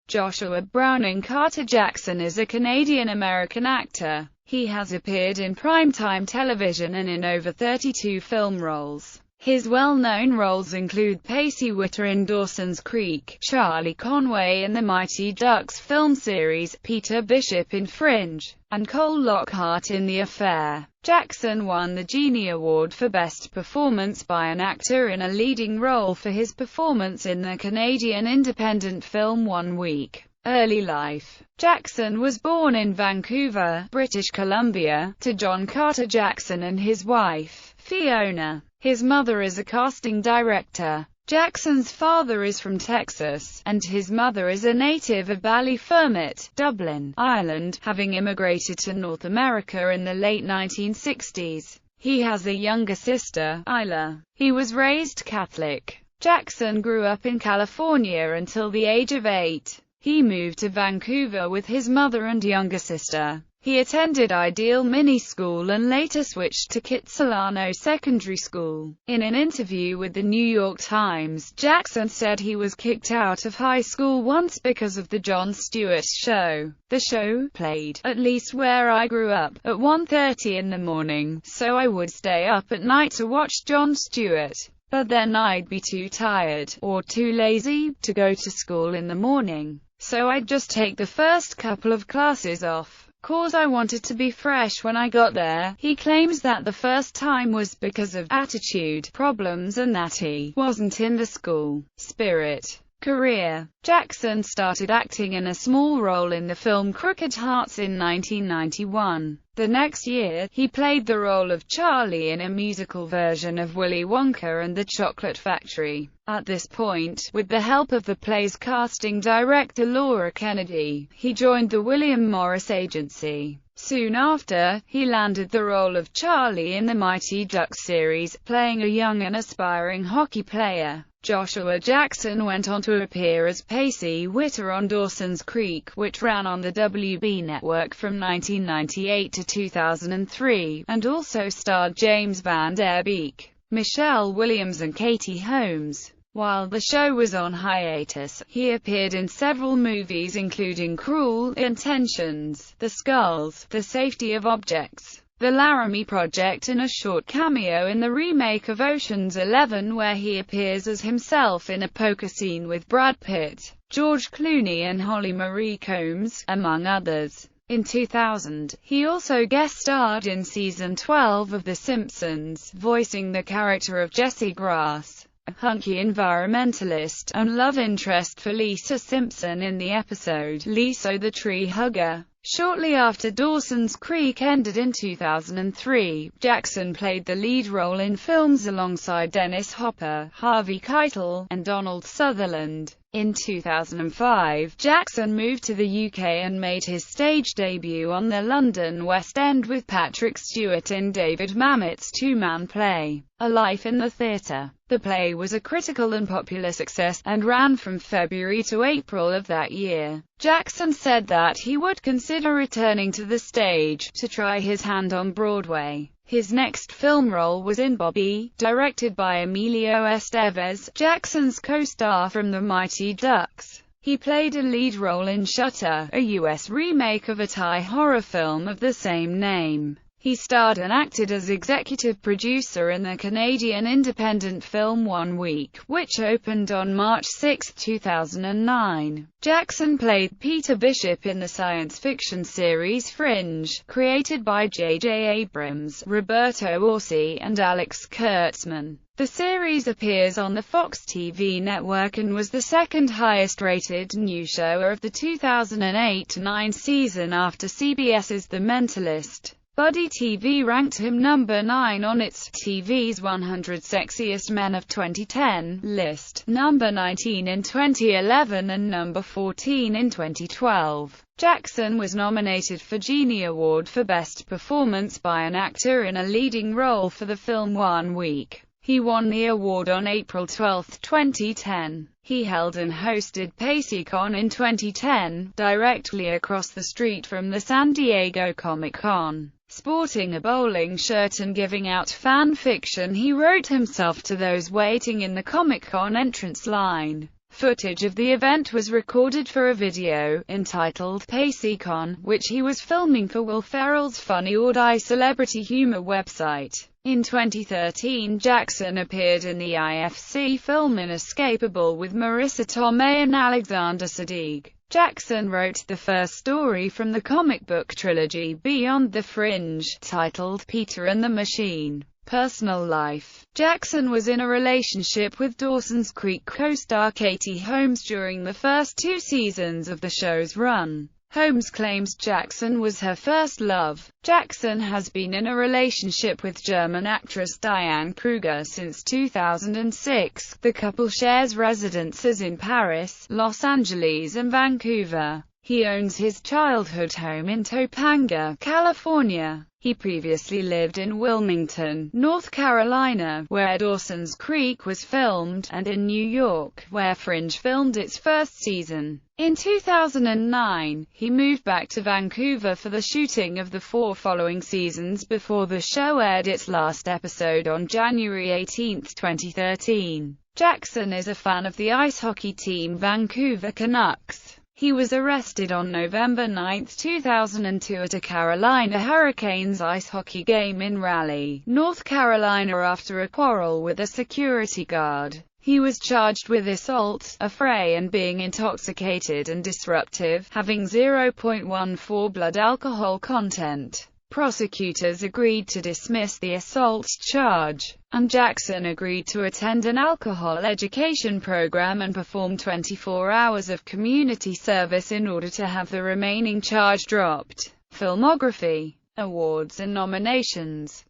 Joshua Browning Carter Jackson is a Canadian-American actor. He has appeared in primetime television and in over 32 film roles. His well-known roles include Pacey Witter in Dawson's Creek, Charlie Conway in the Mighty Ducks film series, Peter Bishop in Fringe, and Cole Lockhart in The Affair. Jackson won the Genie Award for Best Performance by an Actor in a Leading Role for his performance in the Canadian independent film 1 Week. Early life. Jackson was born in Vancouver, British Columbia, to John Carter Jackson and his wife, Fiona. His mother is a casting director. Jackson's father is from Texas, and his mother is a native of Ballyfermot, Dublin, Ireland, having immigrated to North America in the late 1960s. He has a younger sister, Isla. He was raised Catholic. Jackson grew up in California until the age of 8. He moved to Vancouver with his mother and younger sister. He attended Ideal Mini School and later switched to Kitsilano Secondary School. In an interview with the New York Times, Jackson said he was kicked out of high school once because of the Jon Stewart show. The show played, at least where I grew up, at 1:30 in the morning, so I would stay up at night to watch Jon Stewart. But then I'd be too tired, or too lazy, to go to school in the morning. So I'd just take the first couple of classes off. Cause I wanted to be fresh when I got there. He claims that the first time was because of attitude problems and that he wasn't in the school spirit. Career. Jackson started acting in a small role in the film Crooked Hearts in 1991. The next year, he played the role of Charlie in a musical version of Willy Wonka and the Chocolate Factory. At this point, with the help of the play's casting director Laura Kennedy, he joined the William Morris Agency. Soon after, he landed the role of Charlie in the Mighty Ducks series, playing a young and aspiring hockey player. Joshua Jackson went on to appear as Pacey Witter on Dawson's Creek, which ran on the WB network from 1998 to 2003, and also starred James Van Der Beek, Michelle Williams and Katie Holmes. While the show was on hiatus, he appeared in several movies including Cruel Intentions, The Skulls, The Safety of Objects, The Laramie Project, and a short cameo in the remake of Ocean's 11 where he appears as himself in a poker scene with Brad Pitt, George Clooney and Holly Marie Combs, among others. In 2000, he also guest-starred in season 12 of The Simpsons, voicing the character of Jesse Grass, a hunky environmentalist, and love interest for Lisa Simpson in the episode Lisa the Tree Hugger. Shortly after Dawson's Creek ended in 2003, Jackson played the lead role in films alongside Dennis Hopper, Harvey Keitel, and Donald Sutherland. In 2005, Jackson moved to the UK and made his stage debut on the London West End with Patrick Stewart in David Mamet's two-man play, A Life in the Theatre. The play was a critical and popular success, and ran from February to April of that year. Jackson said that he would consider returning to the stage, to try his hand on Broadway. His next film role was in Bobby, directed by Emilio Estevez, Jackson's co-star from the Mighty Ducks. He played a lead role in Shutter, a U.S. remake of a Thai horror film of the same name. He starred and acted as executive producer in the Canadian independent film 1 Week, which opened on March 6, 2009. Jackson played Peter Bishop in the science fiction series Fringe, created by J.J. Abrams, Roberto Orci, and Alex Kurtzman. The series appears on the Fox TV network and was the second highest-rated new show of the 2008-9 season after CBS's The Mentalist. Buddy TV ranked him number 9 on its TV's 100 Sexiest Men of 2010 list, number 19 in 2011 and number 14 in 2012. Jackson was nominated for Genie Award for Best Performance by an Actor in a Leading Role for the film 1 Week. He won the award on April 12, 2010. He held and hosted PaceyCon in 2010, directly across the street from the San Diego Comic-Con. Sporting a bowling shirt and giving out fan fiction he wrote himself to those waiting in the Comic-Con entrance line. Footage of the event was recorded for a video, entitled PaceyCon, which he was filming for Will Ferrell's Funny or Die celebrity humor website. In 2013, Jackson appeared in the IFC film Inescapable with Marissa Tomei and Alexander Siddig. Jackson wrote the first story from the comic book trilogy Beyond the Fringe, titled Peter and the Machine. Personal life. Jackson was in a relationship with Dawson's Creek co-star Katie Holmes during the first 2 seasons of the show's run. Holmes claims Jackson was her first love. Jackson has been in a relationship with German actress Diane Kruger since 2006. The couple shares residences in Paris, Los Angeles and Vancouver. He owns his childhood home in Topanga, California. He previously lived in Wilmington, North Carolina, where Dawson's Creek was filmed, and in New York, where Fringe filmed its first season. In 2009, he moved back to Vancouver for the shooting of the 4 following seasons before the show aired its last episode on January 18, 2013. Jackson is a fan of the ice hockey team Vancouver Canucks. He was arrested on November 9, 2002 at a Carolina Hurricanes ice hockey game in Raleigh, North Carolina after a quarrel with a security guard. He was charged with assault, affray and being intoxicated and disruptive, having 0.14 blood alcohol content. Prosecutors agreed to dismiss the assault charge, and Jackson agreed to attend an alcohol education program and perform 24 hours of community service in order to have the remaining charge dropped. Filmography, awards and nominations.